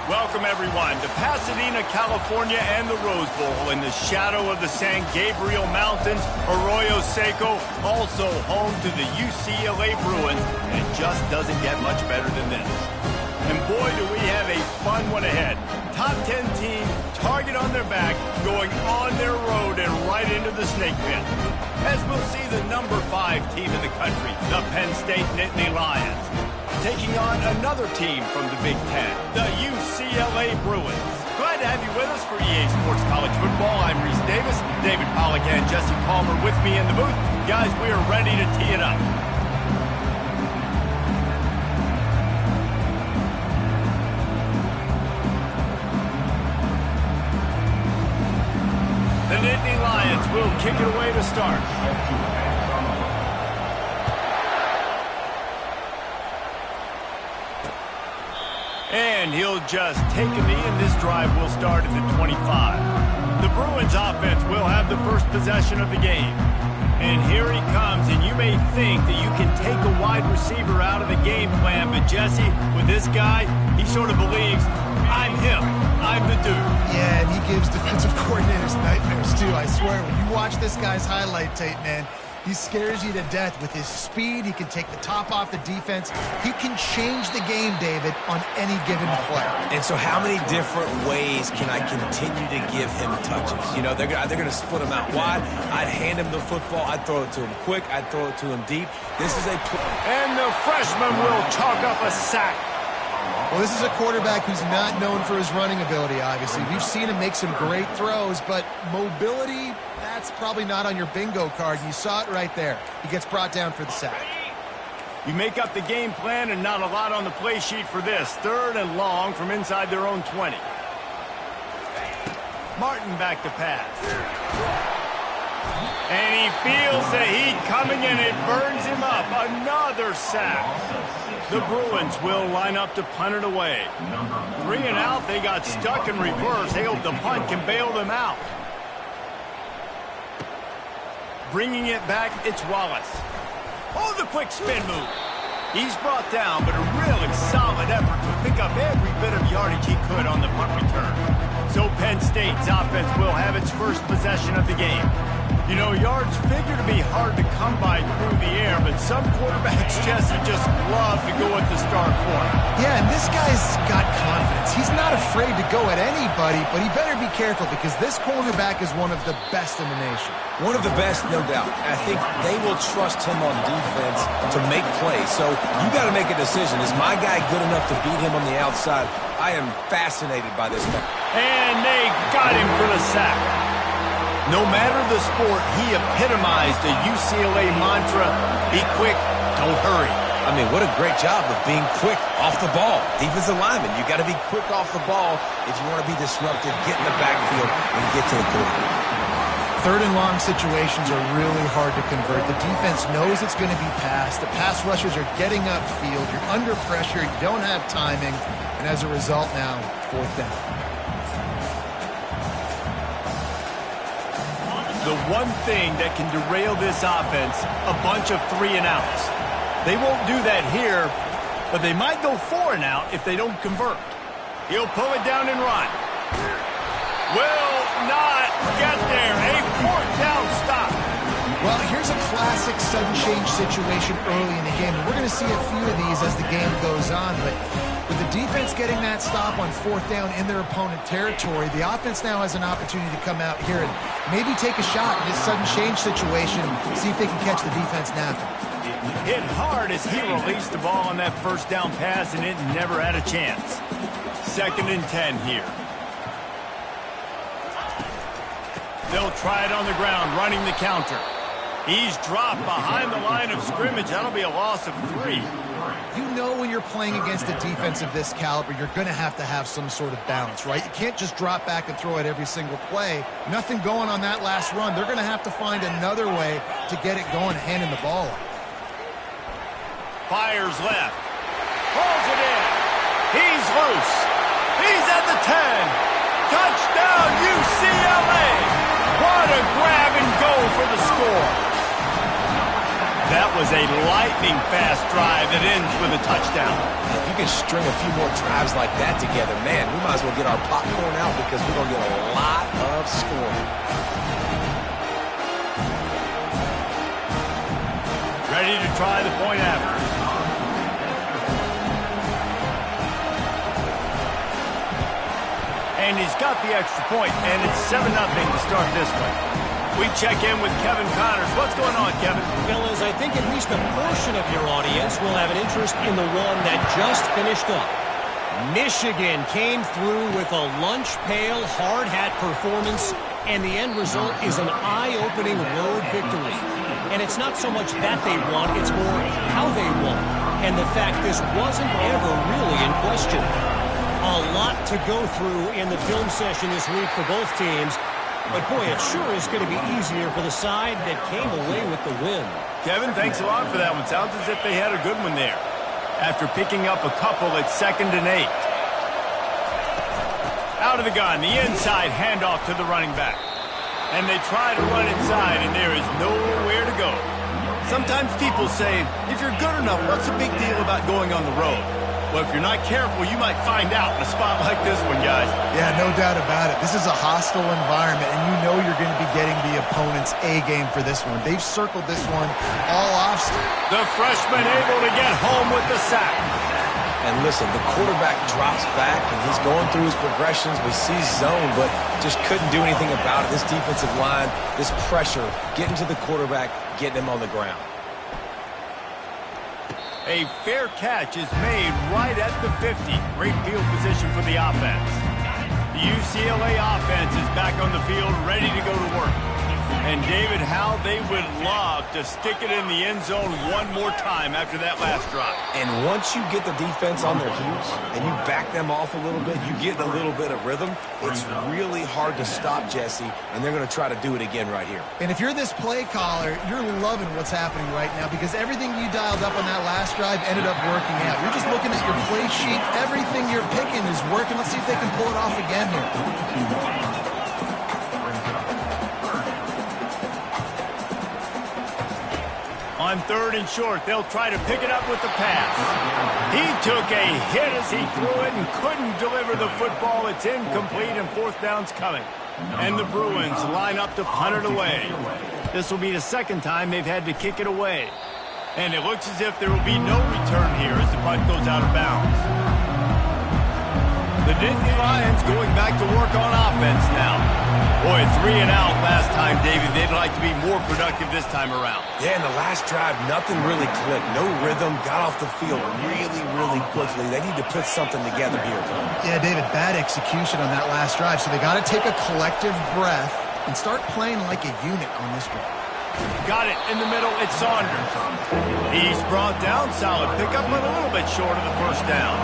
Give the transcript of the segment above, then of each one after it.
Welcome, everyone, to Pasadena, California and the Rose Bowl in the shadow of the San Gabriel Mountains, Arroyo Seco, also home to the UCLA Bruins, and it just doesn't get much better than this. And boy, do we have a fun one ahead. Top 10 team, target on their back, going on their road and right into the snake pit. As we'll see the number 5 team in the country, the Penn State Nittany Lions, taking on another team from the Big Ten, the UCLA Bruins. Glad to have you with us for EA Sports College Football. I'm Reese Davis, David Pollack and Jesse Palmer with me in the booth. Guys, we are ready to tee it up. The Nittany Lions will kick it away to start. And he'll just take a knee, and this drive will start at the 25. The Bruins offense will have the first possession of the game. And here he comes, and you may think that you can take a wide receiver out of the game plan, but Jesse, with this guy, he sort of believes, I'm him. I'm the dude. Yeah, and he gives defensive coordinators nightmares, too. I swear, when you watch this guy's highlight tape, man, he scares you to death with his speed. He can take the top off the defense. He can change the game, David, on any given play. And so how many different ways can I continue to give him touches? You know, they're going to split him out wide. I'd hand him the football. I'd throw it to him quick. I'd throw it to him deep. This is a... And the freshman will chalk up a sack. Well, this is a quarterback who's not known for his running ability, obviously. We've seen him make some great throws, but mobility, that's probably not on your bingo card. You saw it right there. He gets brought down for the sack. You make up the game plan and not a lot on the play sheet for this. 3rd and long from inside their own 20. Martin back to pass. And he feels the heat coming and it burns him up. Another sack. The Bruins will line up to punt it away. 3 and out, they got stuck in reverse. They hope the punt can bail them out. Bringing it back, it's Wallace. Oh, the quick spin move. He's brought down, but a really solid effort to pick up every bit of yardage he could on the punt return. So Penn State's offense will have its first possession of the game. You know, yards figure to be hard to come by through the air, but some quarterbacks, Jesse, just love to go at the star corner. Yeah, and this guy's got confidence. He's not afraid to go at anybody, but he better be careful because this cornerback is one of the best in the nation. One of the best, no doubt. I think they will trust him on defense to make plays. So you got to make a decision. Is my guy good enough to beat him on the outside? I am fascinated by this guy. And they got him for the sack. No matter the sport, he epitomized the UCLA mantra, be quick, don't hurry. I mean, what a great job of being quick off the ball. Defensive lineman, you got to be quick off the ball if you want to be disruptive, get in the backfield, and get to the quarterback. 3rd and long situations are really hard to convert. The defense knows it's going to be passed. The pass rushers are getting upfield. You're under pressure. You don't have timing. And as a result now, 4th down. The one thing that can derail this offense, a bunch of 3 and outs. They won't do that here, but they might go 4 and out if they don't convert. He'll pull it down and run. Will not get there. A 4th down stop. Well, here's a classic sudden change situation early in the game. And we're going to see a few of these as the game goes on, but with the defense getting that stop on 4th down in their opponent territory, the offense now has an opportunity to come out here and maybe take a shot in this sudden change situation, see if they can catch the defense napping. Hit hard as he released the ball on that 1st down pass, and it never had a chance. 2nd and 10 here. They'll try it on the ground, running the counter. He's dropped behind the line of scrimmage. That'll be a loss of 3. You know when you're playing against a defense of this caliber, you're going to have some sort of balance, right? You can't just drop back and throw it every single play. Nothing going on that last run. They're going to have to find another way to get it going, handing the ball off. Fires left. Pulls it in. He's loose. He's at the 10. Touchdown, UCLA. What a grab and go for the score. That was a lightning-fast drive that ends with a touchdown. If you can string a few more drives like that together, man, we might as well get our popcorn out because we're going to get a lot of scoring. Ready to try the point after. And he's got the extra point, and it's 7-0 to start this one. We check in with Kevin Connors. What's going on, Kevin? Fellas, I think at least a portion of your audience will have an interest in the one that just finished up. Michigan came through with a lunch pail, hard hat performance, and the end result is an eye-opening road victory. And it's not so much that they won, it's more how they won. And the fact this wasn't ever really in question. A lot to go through in the film session this week for both teams. But, boy, it sure is going to be easier for the side that came away with the win. Kevin, thanks a lot for that one. Sounds as if they had a good one there. After picking up a couple at 2nd and 8. Out of the gun, the inside handoff to the running back. And they try to run inside, and there is nowhere to go. Sometimes people say, if you're good enough, what's the big deal about going on the road? Well, if you're not careful, you might find out in a spot like this one, guys. Yeah, no doubt about it. This is a hostile environment, and you know you're going to be getting the opponent's A-game for this one. They've circled this one all off. The freshman able to get home with the sack. And listen, the quarterback drops back, and he's going through his progressions. We see zone, but just couldn't do anything about it. This defensive line, this pressure, getting to the quarterback, getting him on the ground. A fair catch is made right at the 50. Great field position for the offense. The UCLA offense is back on the field, ready to go to work. And David, how they would love to stick it in the end zone one more time after that last drive. And once you get the defense on their heels and you back them off a little bit, you get a little bit of rhythm, it's really hard to stop, Jesse, and they're going to try to do it again right here. And if you're this play caller, you're loving what's happening right now because everything you dialed up on that last drive ended up working out. You're just looking at your play sheet. Everything you're picking is working. Let's see if they can pull it off again here. On 3rd and short, they'll try to pick it up with the pass. He took a hit as he threw it and couldn't deliver the football. It's incomplete, and 4th down's coming. And the Bruins line up to punt it away. This will be the 2nd time they've had to kick it away. And it looks as if there will be no return here as the punt goes out of bounds. The Nittany Lions going back to work on offense now. Boy, 3 and out last time, David. They'd like to be more productive this time around. Yeah, in the last drive, nothing really clicked. No rhythm, got off the field really, really quickly. They need to put something together here. Yeah, David, bad execution on that last drive. So they got to take a collective breath and start playing like a unit on this drive. Got it in the middle. It's Saunders. He's brought down. Solid pickup, but a little bit short of the 1st down.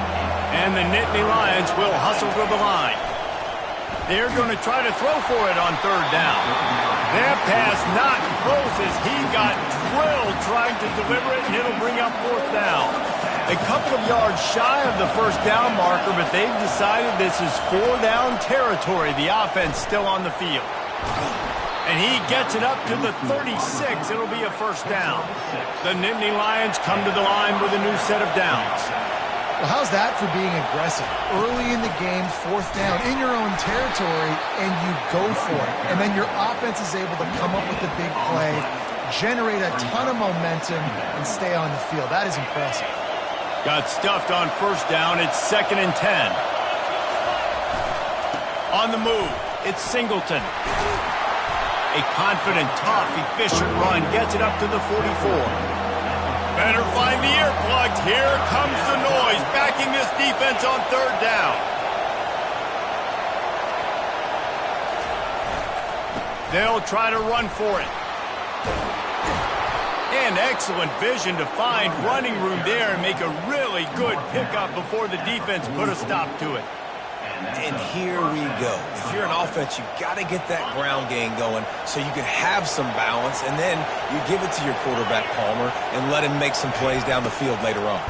And the Nittany Lions will hustle to the line. They're going to try to throw for it on 3rd down. That pass not close as he got drilled trying to deliver it, and it'll bring up 4th down. A couple of yards shy of the 1st down marker, but they've decided this is 4-down territory. The offense still on the field. And he gets it up to the 36. It'll be a 1st down. The Nittany Lions come to the line with a new set of downs. Well, how's that for being aggressive? Early in the game, 4th down, in your own territory, and you go for it. And then your offense is able to come up with a big play, generate a ton of momentum, and stay on the field. That is impressive. Got stuffed on 1st down. It's 2nd and 10. On the move, it's Singleton. A confident, tough, efficient run gets it up to the 44. Better find the earplugs. Here comes the noise, backing this defense on 3rd down. They'll try to run for it. And excellent vision to find running room there and make a really good pickup before the defense put a stop to it. And here we go. If you're an offense, you got to get that ground game going so you can have some balance, and then you give it to your quarterback, Palmer, and let him make some plays down the field later on.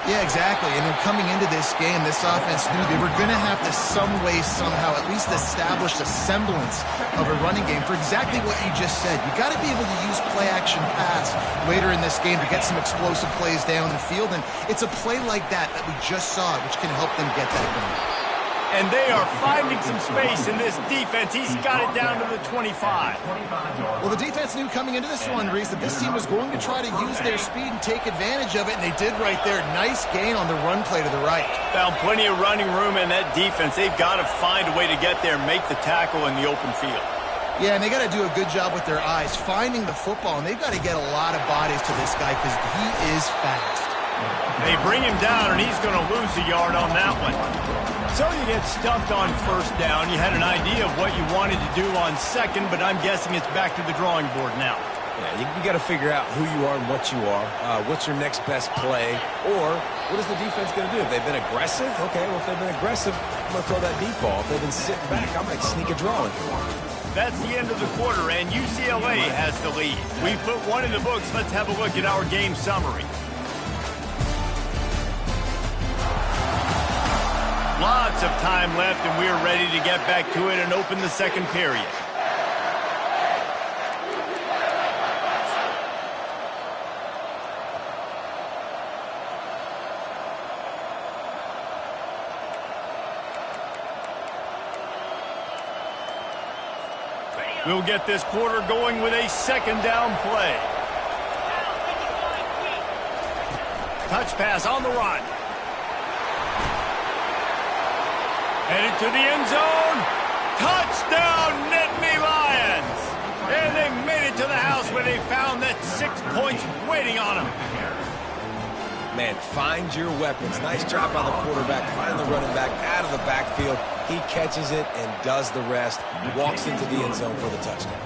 Yeah, exactly. And then coming into this game, this offense knew they were going to have to some way, somehow, at least establish a semblance of a running game for exactly what you just said. You got to be able to use play-action pass later in this game to get some explosive plays down the field, and it's a play like that we just saw, which can help them get that going. And they are finding some space in this defense. He's got it down to the 25. Well, the defense knew coming into this one, Reese, that this team was going to try to use their speed and take advantage of it, and they did right there. Nice gain on the run play to the right. Found plenty of running room in that defense. They've got to find a way to get there and make the tackle in the open field. Yeah, and they got to do a good job with their eyes, finding the football, and they've got to get a lot of bodies to this guy because he is fast. They bring him down, and he's going to lose a yard on that one. So you get stuffed on first down. You had an idea of what you wanted to do on second, but I'm guessing it's back to the drawing board now. Yeah, you got to figure out who you are and what you are. What's your next best play? Or what is the defense going to do? If they've been aggressive, okay, well, if they've been aggressive, I'm going to throw that deep ball. If they've been sitting back, I might sneak a draw in here. That's the end of the quarter, and UCLA has the lead. We've put one in the books. Let's have a look at our game summary. Lots of time left, and we're ready to get back to it and open the second period. We'll get this quarter going with a second down play. Touch pass on the run. Headed to the end zone. Touchdown, Nittany Lions! And they made it to the house where they found that 6 points waiting on them. Man, find your weapons. Nice job by the quarterback. Find the running back out of the backfield. He catches it and does the rest. Walks into the end zone for the touchdown.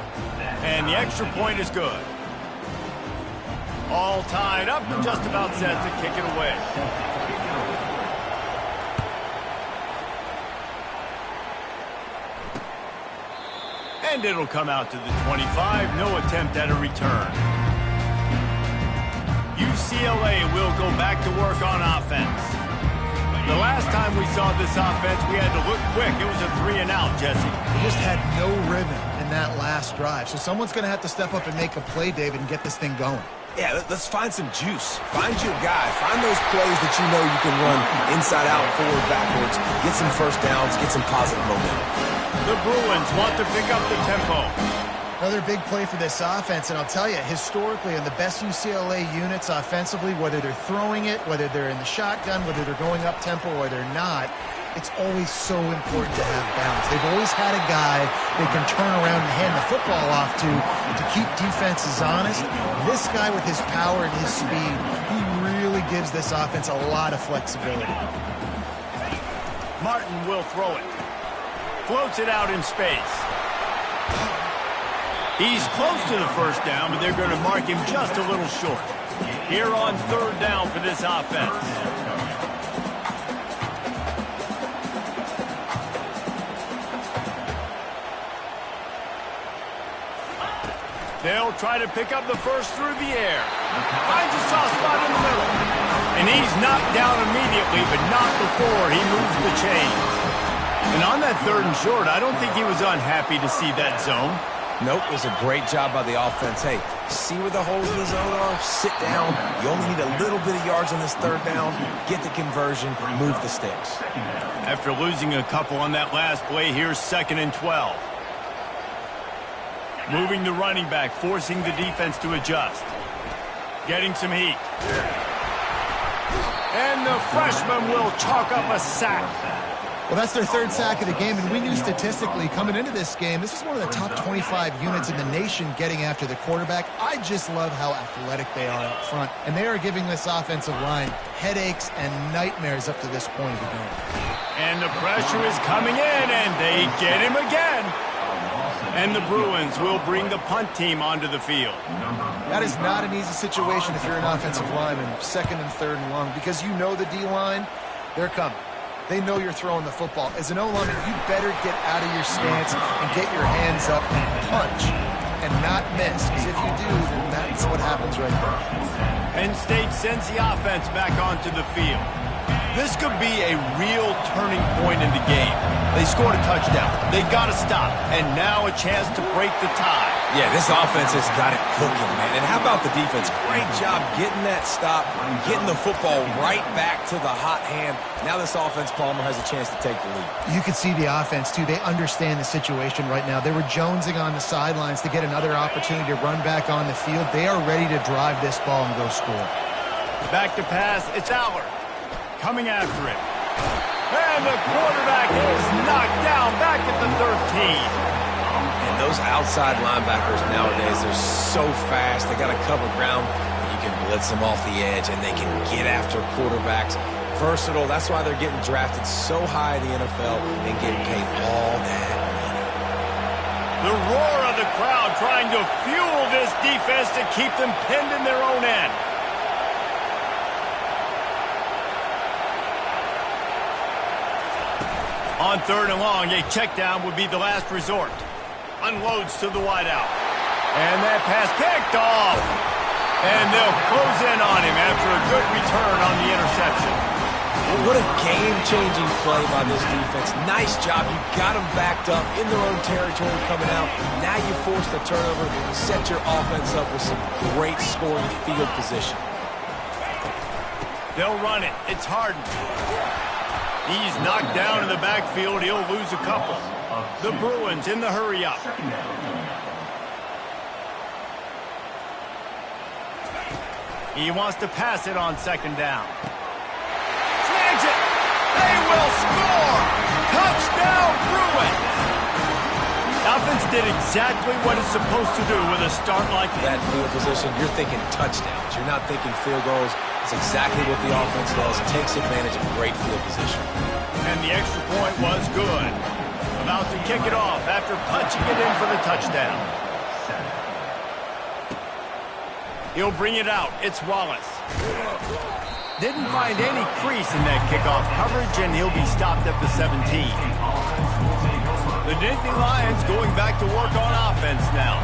And the extra point is good. All tied up and just about set to kick it away. And it'll come out to the 25. No attempt at a return. UCLA will go back to work on offense. The last time we saw this offense, we had to look quick. It was a 3-and-out, Jesse. They just had no rhythm in that last drive. So someone's going to have to step up and make a play, David, and get this thing going. Yeah, let's find some juice. Find your guy. Find those plays that you know you can run inside out, forward, backwards. Get some first downs. Get some positive momentum. The Bruins want to pick up the tempo. Another big play for this offense, and I'll tell you, historically, in the best UCLA units offensively, whether they're throwing it, whether they're in the shotgun, whether they're going up-tempo or they're not, it's always so important to have balance. They've always had a guy they can turn around and hand the football off to keep defenses honest. This guy with his power and his speed, he really gives this offense a lot of flexibility. Martin will throw it. Floats it out in space. He's close to the first down, but they're going to mark him just a little short. Here on third down for this offense. They'll try to pick up the first through the air. Finds a soft spot in the middle. And he's knocked down immediately, but not before he moves the chains. And on that third and short, I don't think he was unhappy to see that zone. Nope, it was a great job by the offense. Hey, see where the holes in the zone are? Sit down. You only need a little bit of yards on this third down. Get the conversion. Move the sticks. After losing a couple on that last play, here's 2nd and 12. Moving the running back, forcing the defense to adjust. Getting some heat. And the freshman will chalk up a sack. Well, that's their third sack of the game, and we knew statistically coming into this game, this is one of the top 25 units in the nation getting after the quarterback. I just love how athletic they are up front, and they are giving this offensive line headaches and nightmares up to this point of the game. And the pressure is coming in, and they get him again. And the Bruins will bring the punt team onto the field. That is not an easy situation if you're an offensive lineman, 2nd and 3rd and long, because you know the D-line, they're coming. They know you're throwing the football. As an O-lineman, you better get out of your stance and get your hands up and punch and not miss. Because if you do, then that's what happens right there. Penn State sends the offense back onto the field. This could be a real turning point in the game. They scored a touchdown. They got to stop. And now a chance to break the tie. Yeah, this offense has got it cooking, man. And how about the defense? Great job getting that stop, getting the football right back to the hot hand. Now this offense, Palmer, has a chance to take the lead. You can see the offense, too. They understand the situation right now. They were jonesing on the sidelines to get another opportunity to run back on the field. They are ready to drive this ball and go score. Back to pass. It's Allard coming after it. And the quarterback is knocked down back at the 13. And those outside linebackers nowadays, they're so fast. They got to cover ground. You can blitz them off the edge, and they can get after quarterbacks. Versatile. That's why they're getting drafted so high in the NFL and getting paid all that money. The roar of the crowd trying to fuel this defense to keep them pinned in their own end. On 3rd and long, a check down would be the last resort. Unloads to the wideout. And that pass picked off. And they'll close in on him after a good return on the interception. Well, what a game-changing play by this defense. Nice job. You got them backed up in their own territory coming out. Now you force the turnover, set your offense up with some great scoring field position. They'll run it. It's Harden. He's knocked down in the backfield. He'll lose a couple. The Bruins in the hurry-up. He wants to pass it on 2nd down. Snags it. They will score. Touchdown, Bruins. Offense did exactly what it's supposed to do with a start like that. Field position, you're thinking touchdowns. You're not thinking field goals. It's exactly what the offense does. It takes advantage of great field position. And the extra point was good. About to kick it off after punching it in for the touchdown. He'll bring it out. It's Wallace. Didn't find any crease in that kickoff coverage, and he'll be stopped at the 17. The Nittany Lions going back to work on offense now.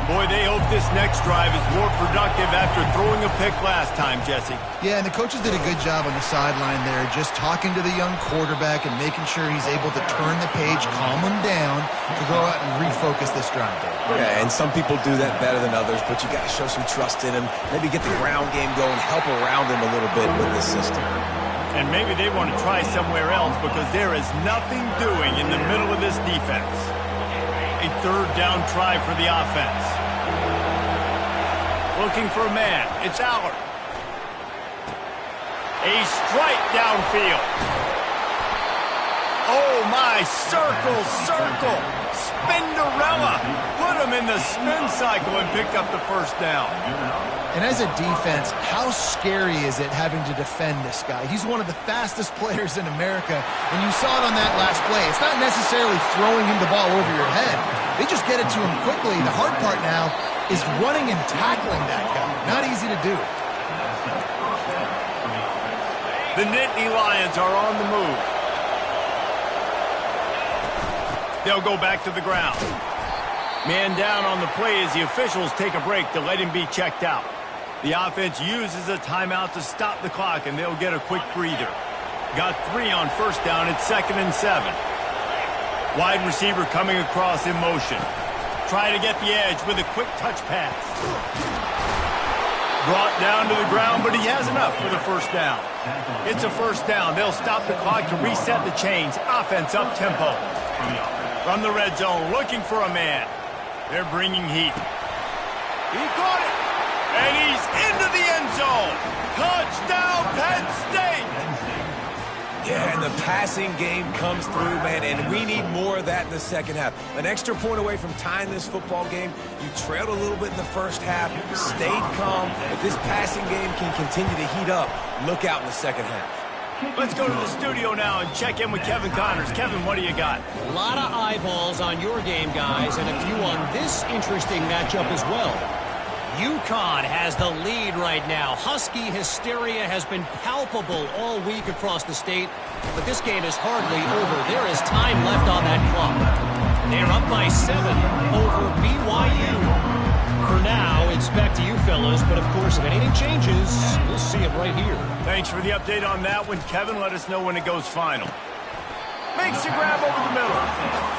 Boy, they hope this next drive is more productive after throwing a pick last time, Jesse. Yeah, and the coaches did a good job on the sideline there, just talking to the young quarterback and making sure he's able to turn the page, calm him down, to go out and refocus this drive. Yeah, and some people do that better than others, but you got to show some trust in him, maybe get the ground game going, help around him a little bit with this system. And maybe they want to try somewhere else because there is nothing doing in the middle of this defense. A 3rd down try for the offense. Looking for a man. It's Allard. A strike downfield. Oh, my. Circle. Spinderella. Put him in the spin cycle and picked up the 1st down. And as a defense, how scary is it having to defend this guy? He's one of the fastest players in America, and you saw it on that last play. It's not necessarily throwing him the ball over your head. They just get it to him quickly. The hard part now is running and tackling that guy. Not easy to do. The Nittany Lions are on the move. They'll go back to the ground. Man down on the play as the officials take a break to let him be checked out. The offense uses a timeout to stop the clock, and they'll get a quick breather. Got 3 on 1st down at 2nd and 7. Wide receiver coming across in motion. Try to get the edge with a quick touch pass. Brought down to the ground, but he has enough for the 1st down. It's a 1st down. They'll stop the clock to reset the chains. Offense up tempo. From the red zone, looking for a man. They're bringing heat. He caught it. And he's into the end zone. Touchdown, Penn State. Yeah, and the passing game comes through, man, and we need more of that in the 2nd half. An extra point away from tying this football game. You trailed a little bit in the 1st half, stayed calm. If this passing game can continue to heat up, look out in the 2nd half. Let's go to the studio now and check in with Kevin Connors. Kevin, what do you got? A lot of eyeballs on your game, guys, and a few on this interesting matchup as well. UConn has the lead right now. Husky hysteria has been palpable all week across the state, but this game is hardly over. There is time left on that clock. They're up by 7 over BYU. For now, it's back to you fellas, but of course, if anything changes, we'll see it right here. Thanks for the update on that one, Kevin. Let us know when it goes final. Makes the grab over the middle.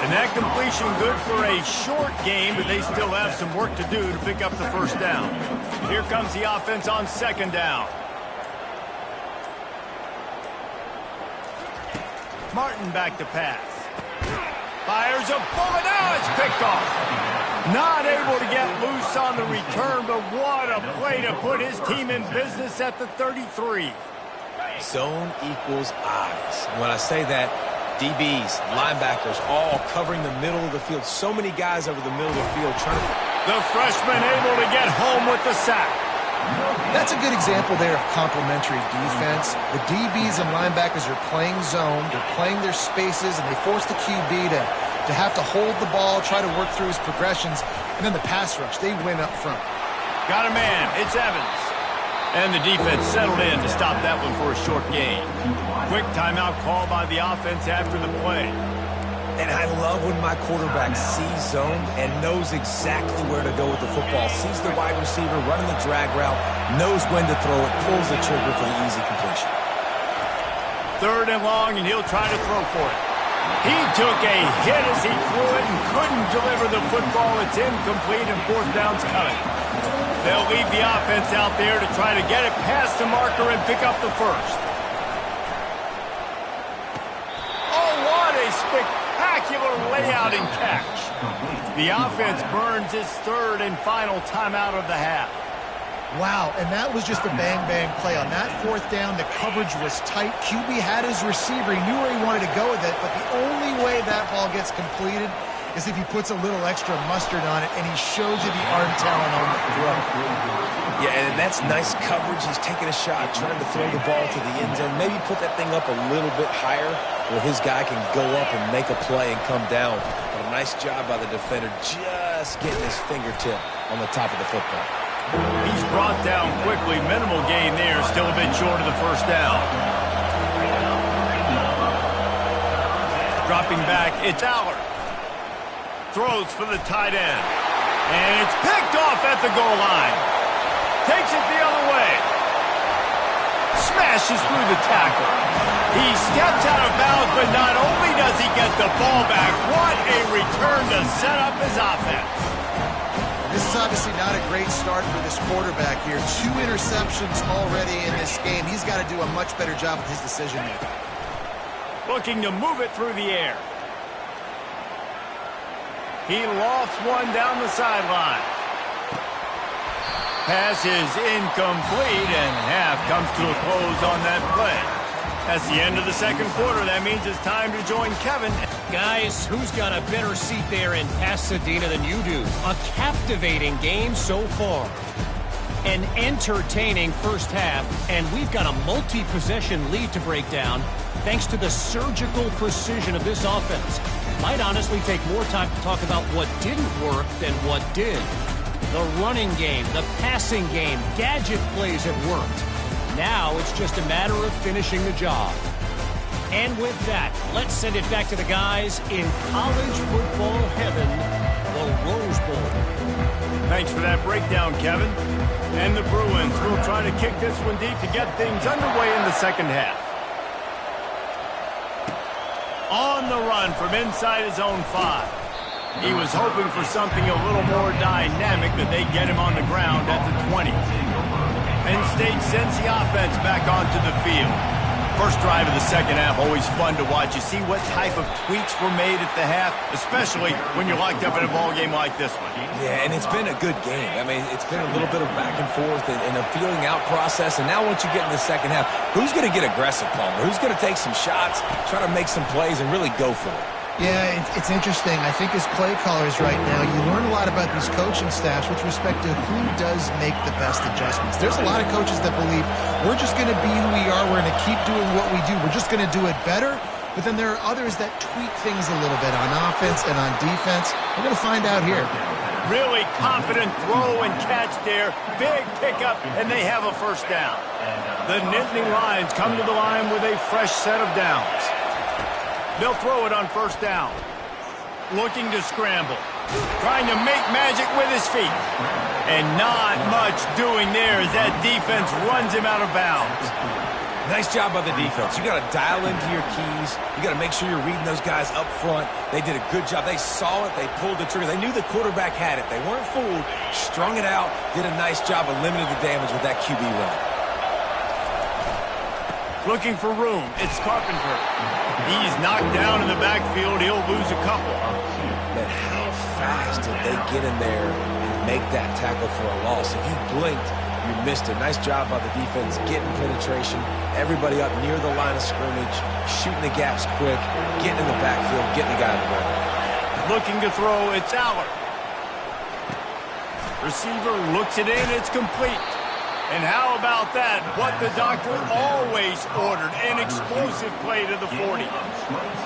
And that completion good for a short game, but they still have some work to do to pick up the first down. Here comes the offense on second down. Martin back to pass. Fires a bullet. Now it's picked off. Not able to get loose on the return, but what a play to put his team in business at the 33. Zone equals eyes. When I say that, DBs, linebackers, all covering the middle of the field. So many guys over the middle of the field trying to... The freshman able to get home with the sack. That's a good example there of complementary defense. The DBs and linebackers are playing zone, they're playing their spaces, and they force the QB to have to hold the ball, try to work through his progressions, and then the pass rush, they win up front. Got a man. It's Evans. And the defense settled in to stop that one for a short gain. Quick timeout call by the offense after the play. And I love when my quarterback sees zone and knows exactly where to go with the football. Sees the wide receiver running the drag route, knows when to throw it, pulls the trigger for the easy completion. 3rd and long, and he'll try to throw for it. He took a hit as he threw it and couldn't deliver the football. It's incomplete, and 4th down's coming. They'll leave the offense out there to try to get it past the marker and pick up the first. Oh, what a spectacular layout and catch. The offense burns its 3rd and final timeout of the half. Wow, and that was just a bang-bang play. On that 4th down, the coverage was tight. QB had his receiver. He knew where he wanted to go with it, but the only way that ball gets completed is if he puts a little extra mustard on it, and he shows you the arm talent on the throw. Yeah, and that's nice coverage. He's taking a shot, trying to throw the ball to the end zone. Maybe put that thing up a little bit higher where his guy can go up and make a play and come down. But a nice job by the defender just getting his fingertip on the top of the football. He's brought down quickly. Minimal gain there. Still a bit short of the first down. Dropping back, it's Allard. Throws for the tight end. And it's picked off at the goal line. Takes it the other way. Smashes through the tackle. He steps out of bounds, but not only does he get the ball back, what a return to set up his offense. This is obviously not a great start for this quarterback here. 2 interceptions already in this game. He's got to do a much better job with his decision-making. Looking to move it through the air. He lofts one down the sideline. Pass is incomplete, and half comes to a close on that play. That's the end of the 2nd quarter. That means it's time to join Kevin. Guys, who's got a better seat there in Pasadena than you do? A captivating game so far. An entertaining first half, and we've got a multi-possession lead to break down thanks to the surgical precision of this offense. Might honestly take more time to talk about what didn't work than what did. The running game, the passing game, gadget plays have worked. Now it's just a matter of finishing the job. And with that, let's send it back to the guys in college football heaven, the Rose Bowl. Thanks for that breakdown, Kevin. And the Bruins will try to kick this one deep to get things underway in the 2nd half. On the run from inside his own 5. He was hoping for something a little more dynamic, but they get him on the ground at the 20. Penn State sends the offense back onto the field. First drive of the 2nd half, always fun to watch. You see what type of tweaks were made at the half, especially when you're locked up in a ball game like this one. Yeah, and it's been a good game. I mean, it's been a little bit of back and forth and a feeling out process. And now once you get in the 2nd half, who's going to get aggressive, Palmer? Who's going to take some shots, try to make some plays, and really go for it? Yeah, it's interesting. I think as play callers right now, you learn a lot about these coaching staffs with respect to who does make the best adjustments. There's a lot of coaches that believe we're just going to be who we are. We're going to keep doing what we do. We're just going to do it better. But then there are others that tweak things a little bit on offense and on defense. We're going to find out here. Really confident throw and catch there. Big pickup, and they have a first down. The Nittany Lions come to the line with a fresh set of downs. They'll throw it on first down. Looking to scramble. Trying to make magic with his feet. And not much doing there as that defense runs him out of bounds. Nice job by the defense. You got to dial into your keys. You got to make sure you're reading those guys up front. They did a good job. They saw it. They pulled the trigger. They knew the quarterback had it. They weren't fooled. Strung it out. Did a nice job of limiting the damage with that QB run. Looking for room. It's Carpenter. He's knocked down in the backfield. He'll lose a couple. Man, how fast did they get in there and make that tackle for a loss? If you blinked, you missed it. Nice job by the defense getting penetration. Everybody up near the line of scrimmage, shooting the gaps quick, getting in the backfield, getting the guy in the run. Looking to throw, it's Aller. Receiver looks it in, it's complete. And how about that? What the doctor always ordered, an explosive play to the 40.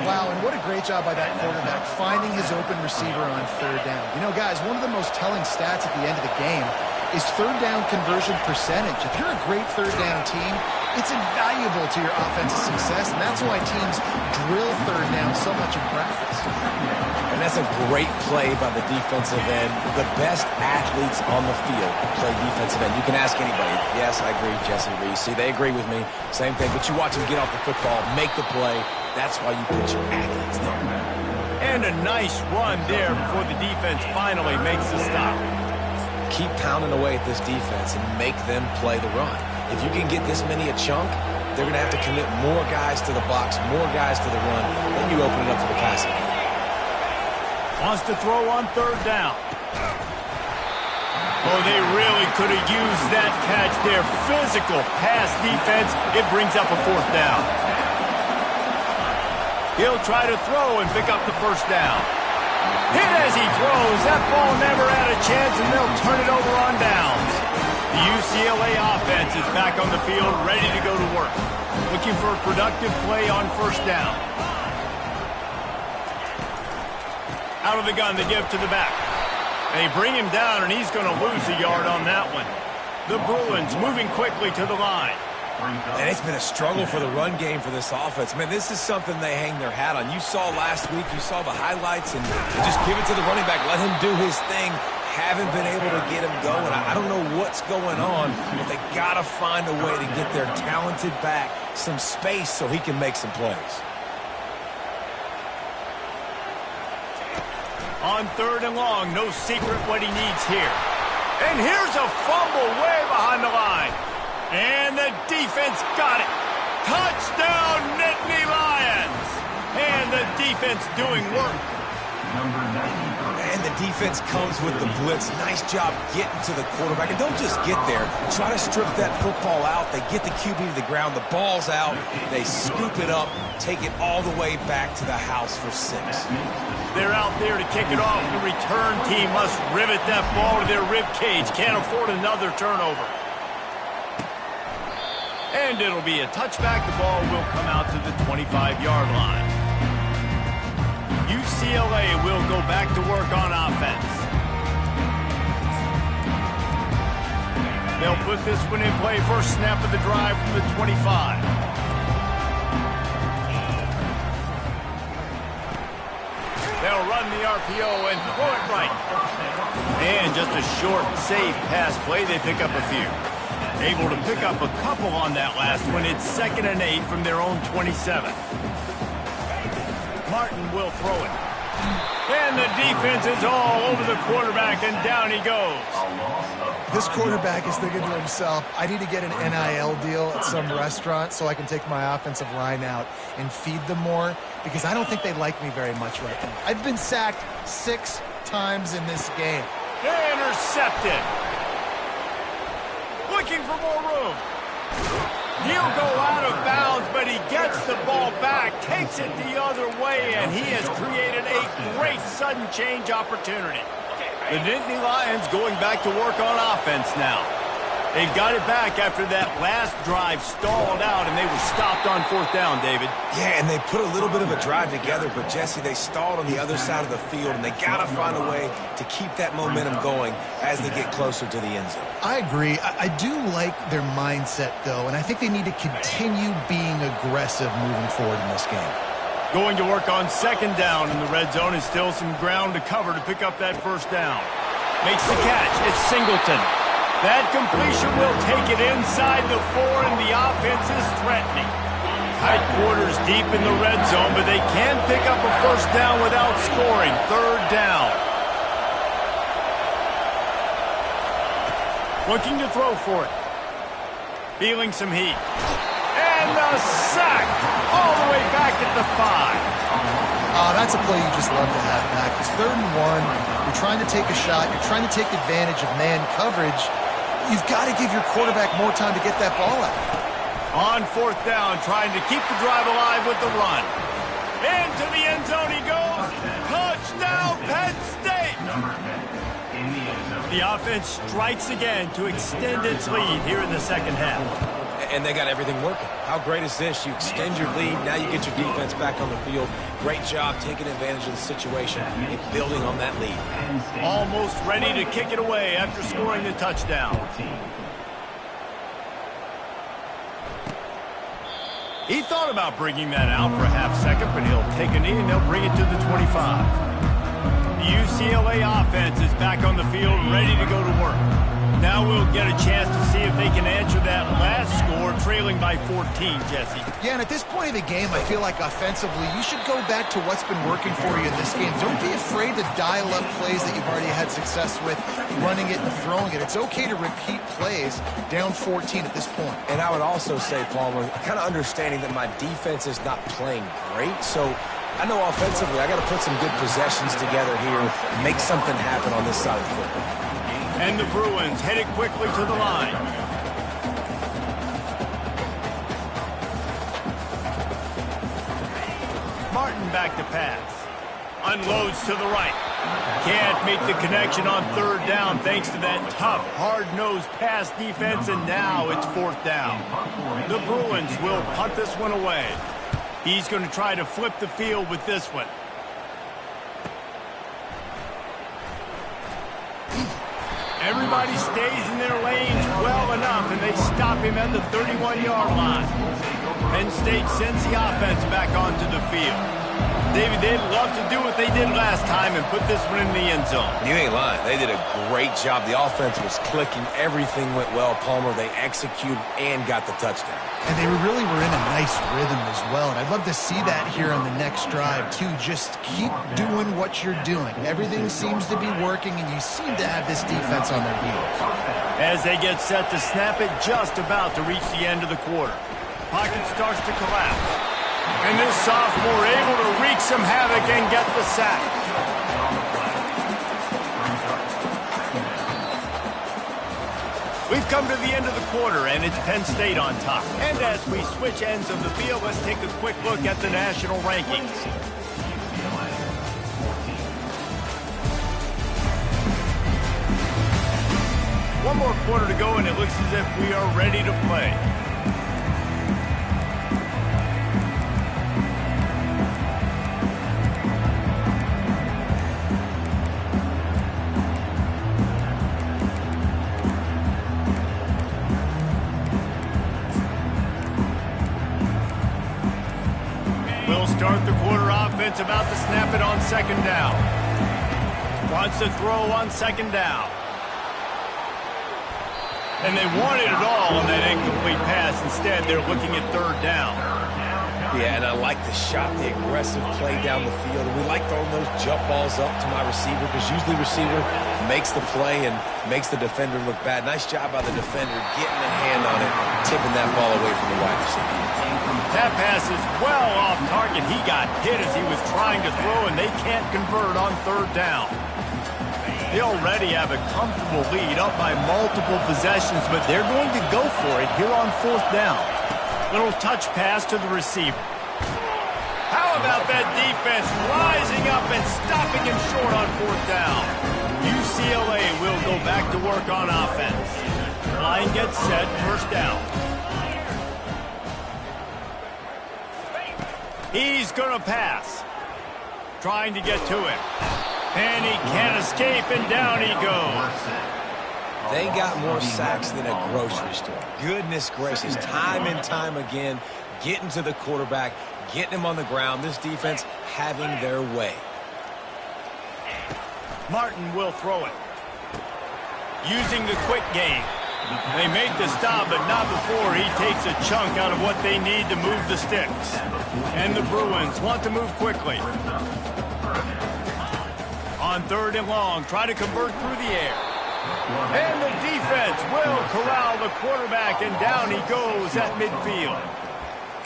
Wow, and what a great job by that quarterback, finding his open receiver on third down. You know, guys, one of the most telling stats at the end of the game is third down conversion percentage. If you're a great third down team, it's invaluable to your offensive success, and that's why teams drill third down so much in practice. And that's a great play by the defensive end. The best athletes on the field play defensive end. You can ask anybody. Yes, I agree, Jesse Reese. See, they agree with me. Same thing. But you watch them get off the football, make the play. That's why you put your athletes there. And a nice run there before the defense finally makes the stop. Keep pounding away at this defense and make them play the run. If you can get this many a chunk, they're going to have to commit more guys to the box, more guys to the run. Then you open it up for the passing game. Wants to throw on third down. Oh, they really could have used that catch there. Physical pass defense. It brings up a fourth down. He'll try to throw and pick up the first down. Hit as he throws. That ball never had a chance, and they'll turn it over on downs. The UCLA offense is back on the field, ready to go to work. Looking for a productive play on first down. Out of the gun, they give to the back. They bring him down, and he's going to lose a yard on that one. The Bruins moving quickly to the line. And it's been a struggle for the run game for this offense. Man, this is something they hang their hat on. You saw last week, you saw the highlights, and just give it to the running back. Let him do his thing. Haven't been able to get him going. I don't know what's going on, but they got to find a way to get their talented back some space so he can make some plays. On third and long, no secret what he needs here. And here's a fumble way behind the line. And the defense got it. Touchdown, Nittany Lions. And the defense doing work. And the defense comes with the blitz. Nice job getting to the quarterback. And don't just get there. Try to strip that football out. They get the QB to the ground. The ball's out. They scoop it up, take it all the way back to the house for 6. They're out there to kick it off. The return team must rivet that ball to their rib cage. Can't afford another turnover. And it'll be a touchback. The ball will come out to the 25-yard line. UCLA will go back to work on offense. They'll put this one in play. First snap of the drive from the 25. They'll run the RPO and throw it right. And just a short, safe pass play. They pick up a few. Able to pick up a couple on that last one. It's 2nd and 8 from their own 27. Martin will throw it. And the defense is all over the quarterback, and down he goes. This quarterback is thinking to himself, I need to get an NIL deal at some restaurant so I can take my offensive line out and feed them more, because I don't think they like me very much right now. I've been sacked 6 times in this game. Intercepted. Looking for more room. He'll go out of bounds, but he gets the ball back, takes it the other way, and he has created a great sudden change opportunity. The Nittany Lions going back to work on offense now. They've got it back after that last drive stalled out, and they were stopped on 4th down, David. Yeah, and they put a little bit of a drive together, but, Jesse, they stalled on the other side of the field, and they got to find a way to keep that momentum going as they get closer to the end zone. I agree. I do like their mindset, though, and I think they need to continue being aggressive moving forward in this game. Going to work on 2nd down in the red zone, and still some ground to cover to pick up that 1st down. Makes the catch. It's Singleton. That completion will take it inside the 4, and the offense is threatening. Tight quarters deep in the red zone, but they can pick up a 1st down without scoring. 3rd down. Looking to throw for it. Feeling some heat. And the sack all the way back at the 5. That's a play you just love to have back. It's 3rd and 1. You're trying to take a shot. You're trying to take advantage of man coverage. You've got to give your quarterback more time to get that ball out. On 4th down, trying to keep the drive alive with the run. Into the end zone he goes. Touchdown, Penn State! The offense strikes again to extend its lead here in the 2nd half. And they got everything working. How great is this? You extend your lead, now you get your defense back on the field. Great job taking advantage of the situation and building on that lead. Almost ready to kick it away after scoring the touchdown. He thought about bringing that out for a half second, but he'll take a knee and they'll bring it to the 25. The UCLA offense is back on the field, ready to go to work. Now we'll get a chance to see if they can answer that last score, trailing by 14, Jesse. Yeah, and at this point of the game, I feel like offensively, you should go back to what's been working for you in this game. Don't be afraid to dial up plays that you've already had success with, running it and throwing it. It's okay to repeat plays down 14 at this point. And I would also say, Palmer, kind of understanding that my defense is not playing great, so I know offensively I got to put some good possessions together here, make something happen on this side of the football. And the Bruins headed quickly to the line. Martin back to pass. Unloads to the right. Can't make the connection on 3rd down thanks to that tough, hard-nosed pass defense, and now it's 4th down. The Bruins will punt this one away. He's going to try to flip the field with this one. Everybody stays in their lanes well enough, and they stop him at the 31-yard line. Penn State sends the offense back onto the field. David, they'd love to do what they did last time and put this one in the end zone. You ain't lying. They did a great job. The offense was clicking. Everything went well, Palmer. They executed and got the touchdown. And they really were in a nice rhythm as well. And I'd love to see that here on the next drive, too. Just keep doing what you're doing. Everything seems to be working, and you seem to have this defense on their heels. As they get set to snap it, just about to reach the end of the quarter. Pocket starts to collapse. And this sophomore able to wreak some havoc and get the sack. We've come to the end of the quarter, and it's Penn State on top. And as we switch ends of the field, let's take a quick look at the national rankings. One more quarter to go, and it looks as if we are ready to play. We'll start the quarter offense, about to snap it on 2nd down. Wants to throw on 2nd down. And they wanted it all on that incomplete pass. Instead, they're looking at 3rd down. Yeah, and I like the shot, the aggressive play down the field. And we like throwing those jump balls up to my receiver, because usually receiver makes the play and makes the defender look bad. Nice job by the defender getting a hand on it, tipping that ball away from the wide receiver. That pass is well off target. He got hit as he was trying to throw, and they can't convert on 3rd down. They already have a comfortable lead, up by multiple possessions, but they're going to go for it here on 4th down. Little touch pass to the receiver. How about that defense rising up and stopping him short on 4th down? UCLA will go back to work on offense. Line gets set, first down. He's going to pass. Trying to get to him. And he can't escape, and down he goes. They got more sacks than a grocery store. Goodness gracious, time and time again, getting to the quarterback, getting him on the ground. This defense having their way. Martin will throw it. Using the quick game. They make the stop, but not before he takes a chunk out of what they need to move the sticks. And the Bruins want to move quickly. On 3rd and long, try to convert through the air. And the defense will corral the quarterback, and down he goes at midfield.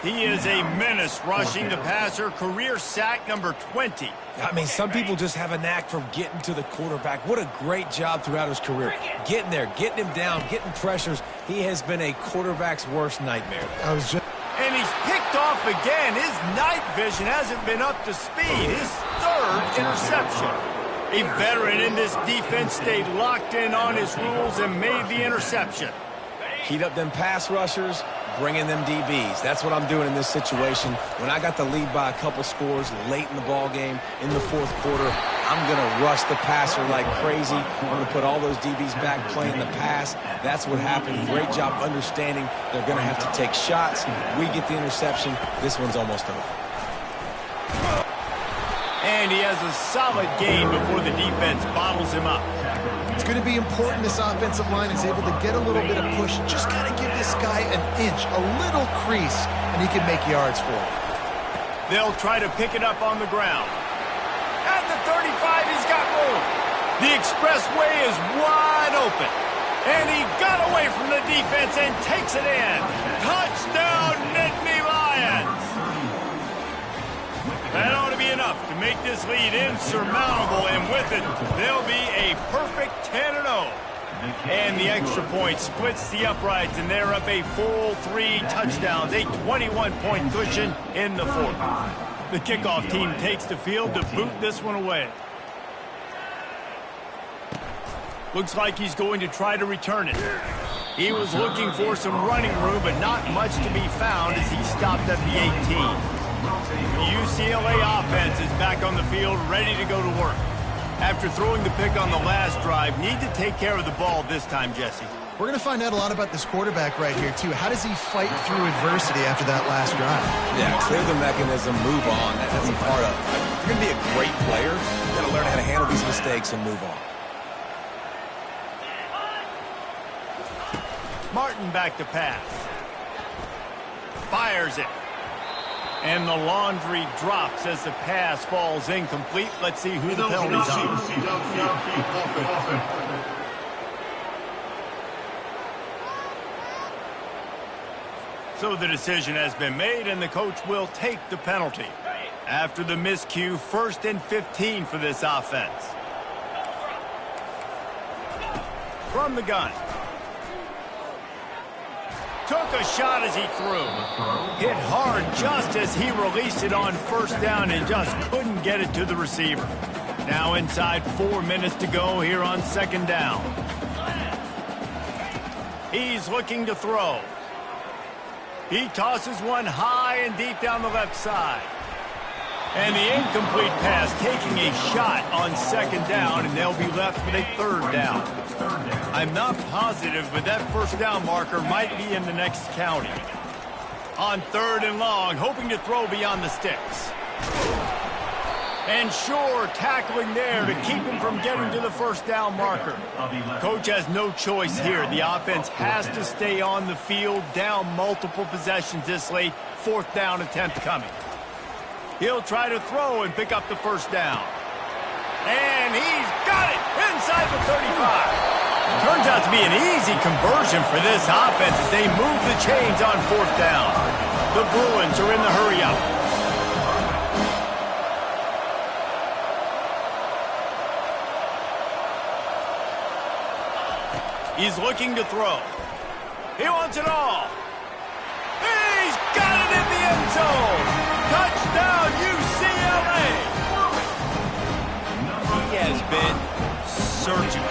He is a menace rushing the passer, career sack number 20. I mean, some people just have a knack for getting to the quarterback. What a great job throughout his career. Getting there, getting him down, getting pressures. He has been a quarterback's worst nightmare. And he's picked off again. His night vision hasn't been up to speed. His 3rd interception. A veteran in this defense stayed locked in on his rules and made the interception. Heat up them pass rushers, bringing them DBs. That's what I'm doing in this situation. When I got the lead by a couple scores late in the ball game, in the 4th quarter, I'm going to rush the passer like crazy. I'm going to put all those DBs back playing the pass. That's what happened. Great job understanding they're going to have to take shots. We get the interception. This one's almost over. And he has a solid gain before the defense bottles him up. It's going to be important this offensive line is able to get a little bit of push. Just got to give this guy an inch, a little crease, and he can make yards for it. They'll try to pick it up on the ground. At the 35, he's got room. The expressway is wide open. And he got away from the defense and takes it in. Touchdown, Nittany Lions! That ought to be enough to make this lead insurmountable, and with it, they'll be a perfect 10-0. And the extra point splits the uprights, and they're up a full 3 touchdowns, a 21-point cushion in the 4th. The kickoff team takes the field to boot this one away. Looks like he's going to try to return it. He was looking for some running room, but not much to be found as he stopped at the 18. The UCLA offense is back on the field, ready to go to work. After throwing the pick on the last drive, need to take care of the ball this time, Jesse. We're going to find out a lot about this quarterback right here, too. How does he fight through adversity after that last drive? Yeah, clear the mechanism, move on. That's a part of it. If you're going to be a great player, you've got to learn how to handle these mistakes and move on. Martin back to pass. Fires it. And the laundry drops as the pass falls incomplete. Let's see who the penalty's on. So the decision has been made, and the coach will take the penalty. After the miscue, 1st and 15 for this offense. From the gun. Took a shot as he threw. Hit hard just as he released it on 1st down and just couldn't get it to the receiver. Now inside 4 minutes to go here on 2nd down. He's looking to throw. He tosses one high and deep down the left side. And the incomplete pass taking a shot on 2nd down, and they'll be left with a 3rd down. I'm not positive, but that 1st down marker might be in the next county. On 3rd and long, hoping to throw beyond the sticks. And sure, tackling there to keep him from getting to the 1st down marker. Coach has no choice here. The offense has to stay on the field, down multiple possessions this late. 4th down attempt coming. He'll try to throw and pick up the 1st down. And he's got it inside the 35. Turns out to be an easy conversion for this offense as they move the chains on 4th down. The Bruins are in the hurry-up. He's looking to throw. He wants it all. He's got it in the end zone. Touchdown, UCLA. He has been surgical.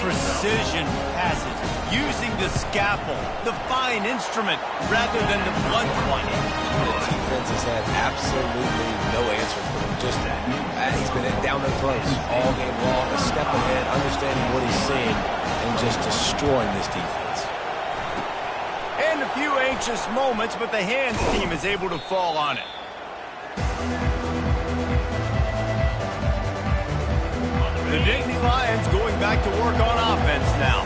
Precision passes, using the scalpel, the fine instrument, rather than the blunt one. The defense has had absolutely no answer for him. Just, he's been down their throats all game long, a step ahead, understanding what he's seeing, and just destroying this defense. And a few anxious moments, but the hands team is able to fall on it. The Nittany Lions going back to work on offense now.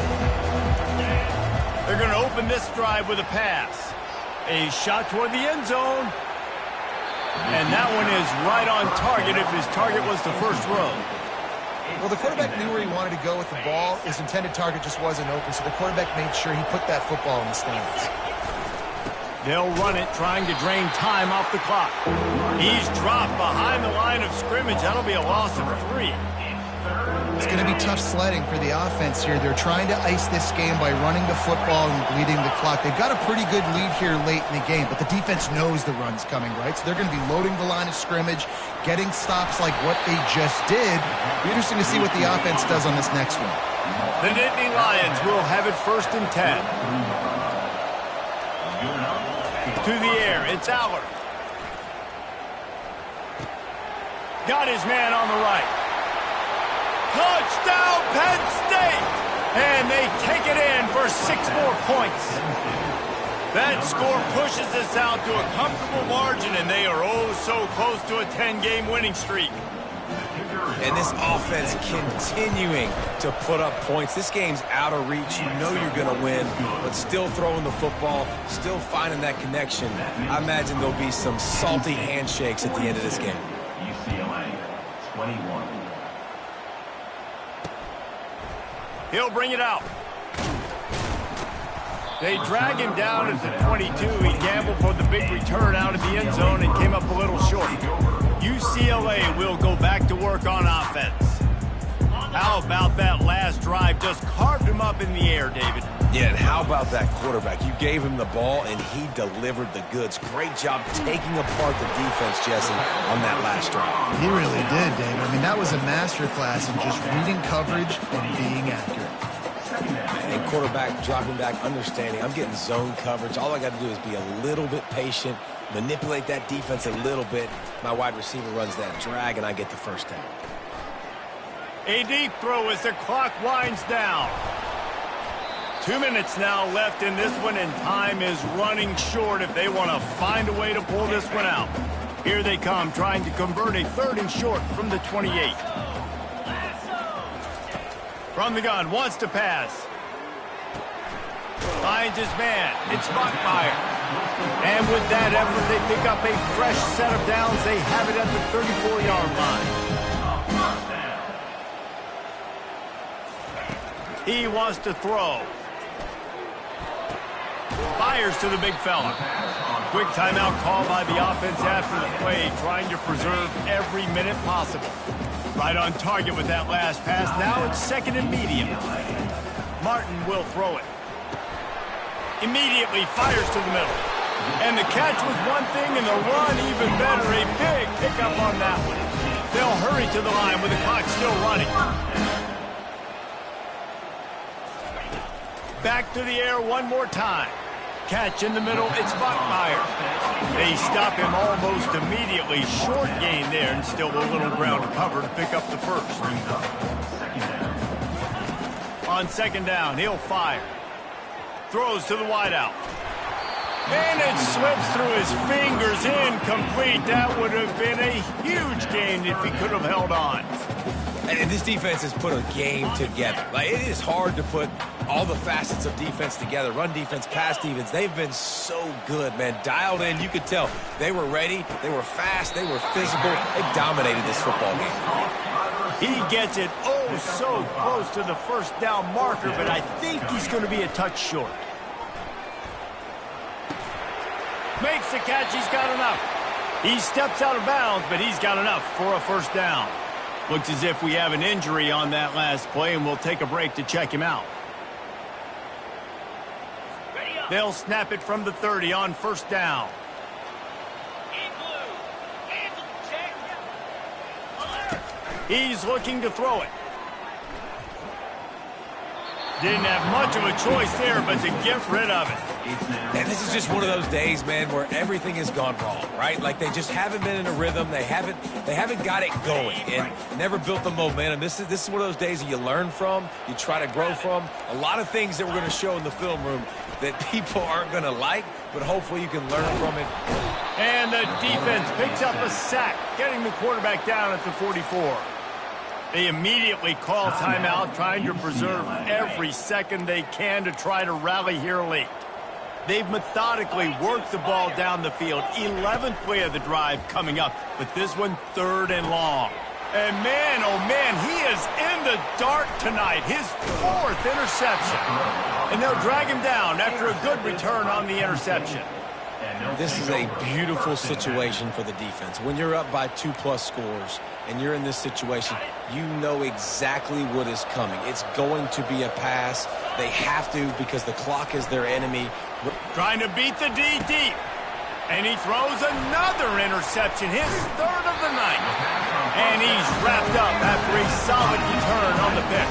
They're going to open this drive with a pass. A shot toward the end zone. And that one is right on target if his target was the first row. Well, the quarterback knew where he wanted to go with the ball. His intended target just wasn't open, so the quarterback made sure he put that football in the stands. They'll run it, trying to drain time off the clock. He's dropped behind the line of scrimmage. That'll be a loss of 3. It's going to be tough sledding for the offense here. They're trying to ice this game by running the football and bleeding the clock. They've got a pretty good lead here late in the game, but the defense knows the run's coming, right? So they're going to be loading the line of scrimmage, getting stops like what they just did. It'll be interesting to see what the offense does on this next one. The Nittany Lions will have it 1st and 10. To the air, it's Aller. Got his man on the right. Touchdown, Penn State! And they take it in for 6 more points. That score pushes us out to a comfortable margin, and they are oh so close to a 10-game winning streak. And this offense continuing to put up points. This game's out of reach. You know you're going to win, but still throwing the football, still finding that connection. I imagine there'll be some salty handshakes at the end of this game. UCLA, 21. He'll bring it out. They drag him down at the 22. He gambled for the big return out of the end zone and came up a little short. UCLA will go back to work on offense. How about that last drive? Just carved him up in the air, David. Yeah, and how about that quarterback? You gave him the ball, and he delivered the goods. Great job taking apart the defense, Jesse, on that last drive. He really did, David. I mean, that was a masterclass in just reading coverage and being accurate. And quarterback dropping back, understanding. I'm getting zone coverage. All I got to do is be a little bit patient, manipulate that defense a little bit. My wide receiver runs that drag, and I get the first down. A deep throw as the clock winds down. 2 minutes now left in this one, and time is running short if they want to find a way to pull this one out. Here they come, trying to convert a 3rd and short from the 28. From the gun, wants to pass. Finds his man. It's Buckmeyer. And with that effort, they pick up a fresh set of downs. They have it at the 34-yard line. He wants to throw. Fires to the big fella. Quick timeout call by the offense after the play, trying to preserve every minute possible. Right on target with that last pass. Now it's 2nd and medium. Martin will throw it. Immediately fires to the middle. And the catch was one thing, and the run even better. A big pickup on that one. They'll hurry to the line with the clock still running. Back to the air one more time. Catch in the middle, it's Buckmeyer. They stop him almost immediately. Short gain there, and still a little ground to cover to pick up the first. On 2nd down, he'll fire. Throws to the wideout. And it slips through his fingers, incomplete. That would have been a huge gain if he could have held on. And this defense has put a game together. Like, it is hard to put all the facets of defense together. Run defense, pass defense. They've been so good, man. Dialed in. You could tell they were ready. They were fast. They were physical. They dominated this football game. He gets it oh so close to the 1st down marker, but I think he's going to be a touch short. Makes the catch. He's got enough. He steps out of bounds, but he's got enough for a 1st down. Looks as if we have an injury on that last play, and we'll take a break to check him out. They'll snap it from the 30 on 1st down. He's looking to throw it. Didn't have much of a choice there, but to get rid of it. And this is just one of those days, man, where everything has gone wrong, right? Like they just haven't been in a rhythm. They haven't got it going and never built the momentum. This is one of those days that you learn from, you try to grow from. A lot of things that we're going to show in the film room that people aren't going to like, but hopefully you can learn from it. And the defense picks up a sack, getting the quarterback down at the 44. They immediately call timeout, trying to preserve every second they can to try to rally here late. They've methodically worked the ball down the field. 11th play of the drive coming up, but this one 3rd and long. And man, oh man, he is in the dark tonight. His 4th interception. And they'll drag him down after a good return on the interception. This is a beautiful situation for the defense. When you're up by 2+ scores and you're in this situation, you know exactly what is coming. It's going to be a pass. They have to because the clock is their enemy. Trying to beat the D deep. And he throws another interception, his 3rd of the night. And he's wrapped up after a solid return on the pick.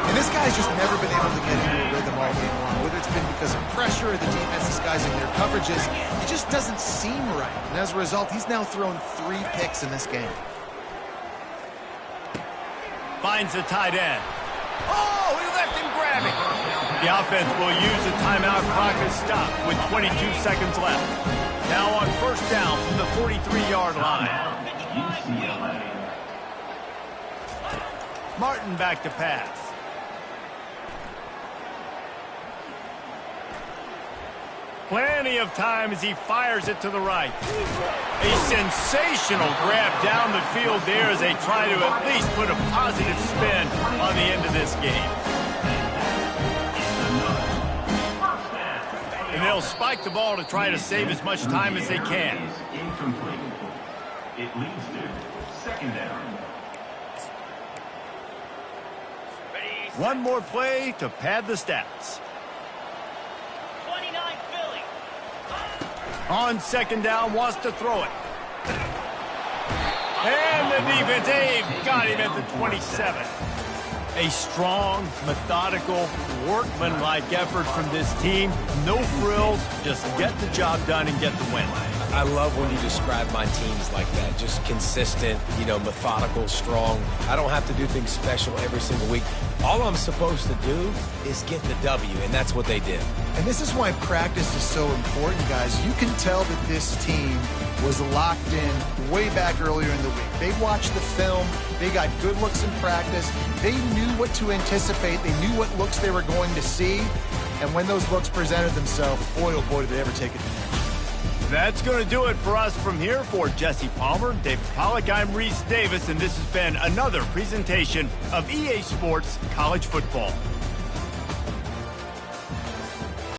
And this guy's just never been able to get into a rhythm all game long. Whether it's been because of pressure or the defense disguising their coverages, it just doesn't seem right. And as a result, he's now thrown 3 picks in this game. Finds the tight end. Oh, he left him grabbing. The offense will use the timeout. Clock is stopped with 22 seconds left. Now on 1st down from the 43-yard line. Martin back to pass. Plenty of time as he fires it to the right. A sensational grab down the field there as they try to at least put a positive spin on the end of this game. And they'll spike the ball to try to save as much time as they can. Incomplete. It leads to 2nd down. One more play to pad the stats. On 2nd down, wants to throw it. And the defense, they've got him at the 27. A strong, methodical, workmanlike effort from this team. No frills, just get the job done and get the win. I love when you describe my teams like that. Just consistent, methodical, strong. I don't have to do things special every single week. All I'm supposed to do is get the W, and that's what they did. And this is why practice is so important, guys. You can tell that this team was locked in way back earlier in the week. They watched the film. They got good looks in practice. They knew what to anticipate. They knew what looks they were going to see. And when those looks presented themselves, boy, oh boy, did they ever take it to the next. That's going to do it for us from here. For Jesse Palmer, David Pollack, I'm Reese Davis, and this has been another presentation of EA Sports College Football.